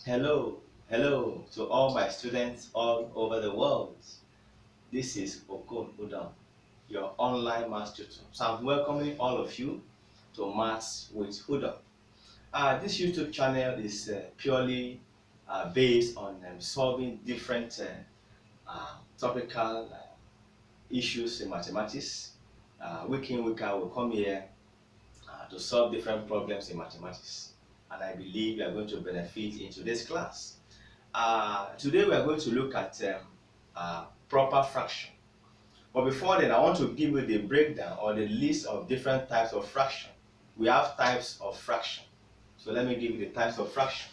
Hello, hello to all my students all over the world. This is Okon Udam, your online maths tutor. So I'm welcoming all of you to Maths with Udam. This YouTube channel is purely based on solving different topical issues in mathematics. Week in, week out, we'll come here to solve different problems in mathematics. And I believe you are going to benefit in today's class. Today we are going to look at proper fraction. But before then, I want to give you the breakdown or the list of different types of fraction. We have types of fraction. So let me give you the types of fraction.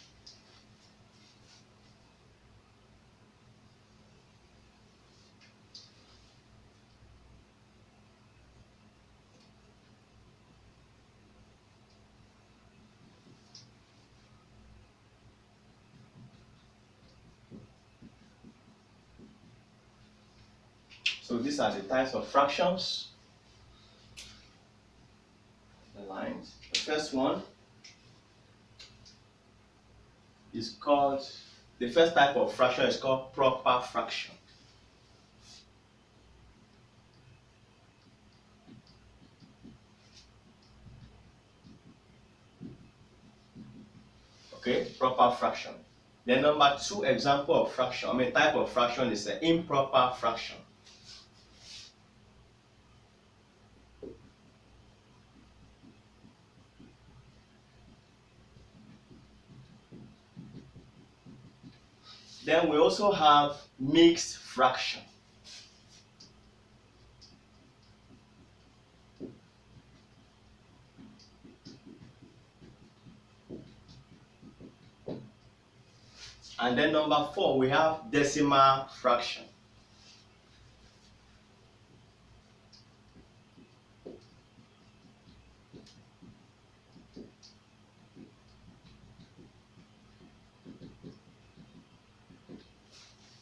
So these are the types of fractions. The lines. The first one is called, the first type of fraction is called proper fraction. Okay, proper fraction. The number two example of fraction, type of fraction is an improper fraction. Then we also have mixed fraction. And then number four, we have decimal fraction.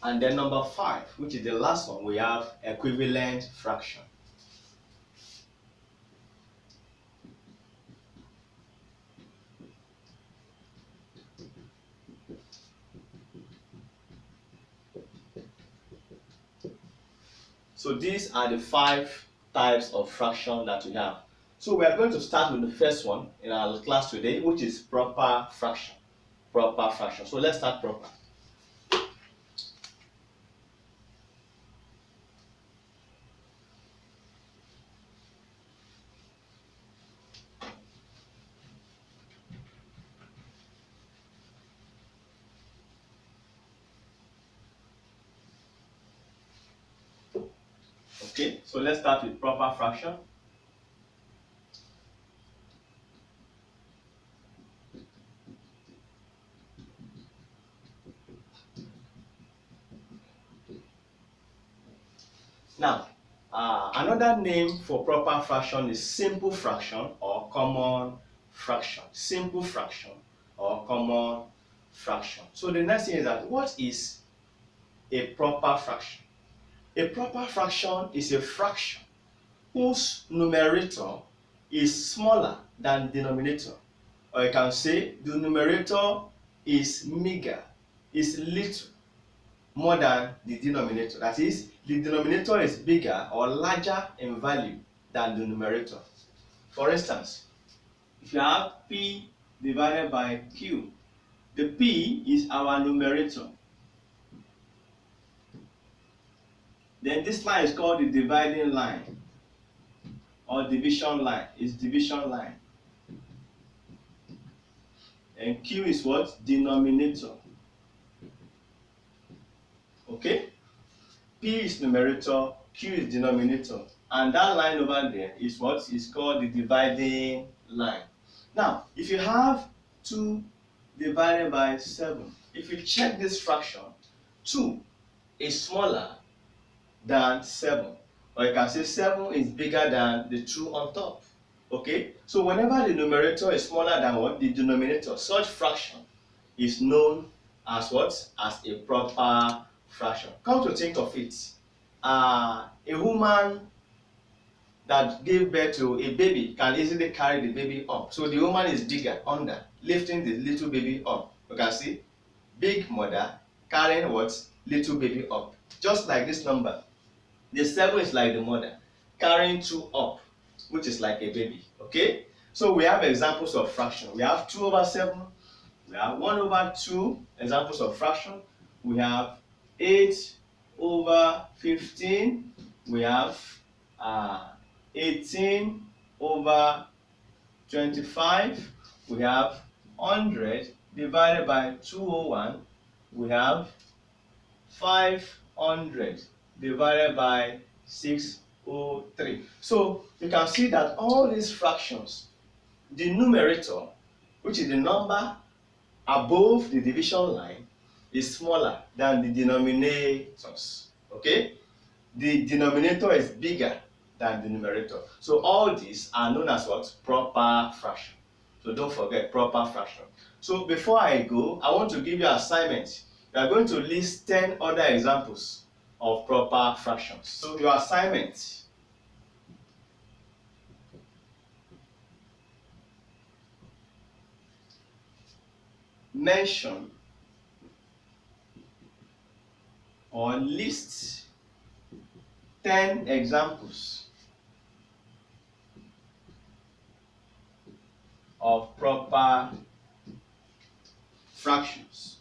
And then number five, which is the last one, we have equivalent fraction. So these are the five types of fraction that we have. So we are going to start with the first one in our class today, which is proper fraction. Proper fraction. So let's start proper. Okay, so let's start with proper fraction. Now, another name for proper fraction is simple fraction or common fraction. Simple fraction or common fraction. So the next thing is that what is a proper fraction? A proper fraction is a fraction whose numerator is smaller than denominator. Or you can say the numerator is meager, is little more than the denominator. That is, the denominator is bigger or larger in value than the numerator. For instance, if you have P divided by Q, the P is our numerator. Then this line is called the dividing line or division line. It's division line. And Q is what? Denominator. Okay? P is numerator, Q is denominator. And that line over there is what is called the dividing line. Now, if you have 2 divided by 7, if you check this fraction, 2 is smaller than 7. Or you can say 7 is bigger than the 2 on top. Okay? So whenever the numerator is smaller than what? The denominator, such fraction is known as what? As a proper fraction. Come to think of it, a woman that gave birth to a baby can easily carry the baby up. So the woman is bigger under, lifting the little baby up. You can see big mother carrying what? Little baby up. Just like this number. The 7 is like the mother carrying 2 up, which is like a baby. Okay? So we have examples of fraction. We have 2 over 7. We have 1 over 2 examples of fraction. We have 8 over 15. We have 18 over 25. We have 100 divided by 201. We have 500 divided by 603. So you can see that all these fractions, the numerator, which is the number above the division line, is smaller than the denominators. Okay? The denominator is bigger than the numerator. So all these are known as what? Proper fraction. So don't forget proper fraction. So before I go, I want to give you an assignment. You are going to list 10 other examples of proper fractions. So your assignment: mention or list 10 examples of proper fractions.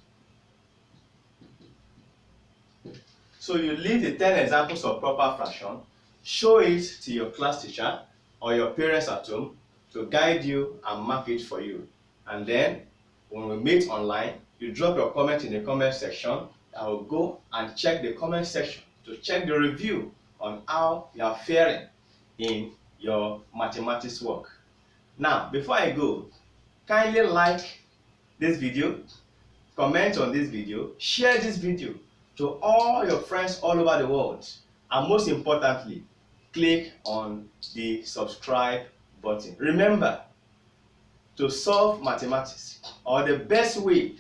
So you leave the 10 examples of proper fraction, show it to your class teacher or your parents at home to guide you and mark it for you. And then when we meet online, you drop your comment in the comment section. I will go and check the comment section to check the review on how you are faring in your mathematics work. Now, before I go, kindly like this video, comment on this video, share this video to all your friends all over the world, and most importantly, click on the subscribe button. Remember, to solve mathematics, or the best way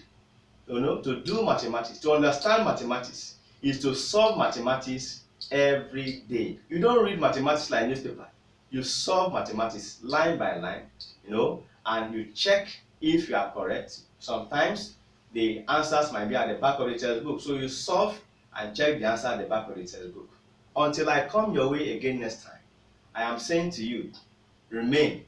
to do mathematics, to understand mathematics, is to solve mathematics every day. You don't read mathematics like newspaper. You solve mathematics line by line, and you check if you are correct. Sometimes the answers might be at the back of the textbook, so you solve and check the answer at the back of the textbook. Until I come your way again next time, I am saying to you, remain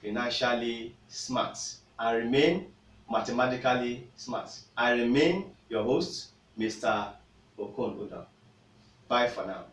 financially smart and remain mathematically smart. I remain your host, Mr. Okon Odam. Bye for now.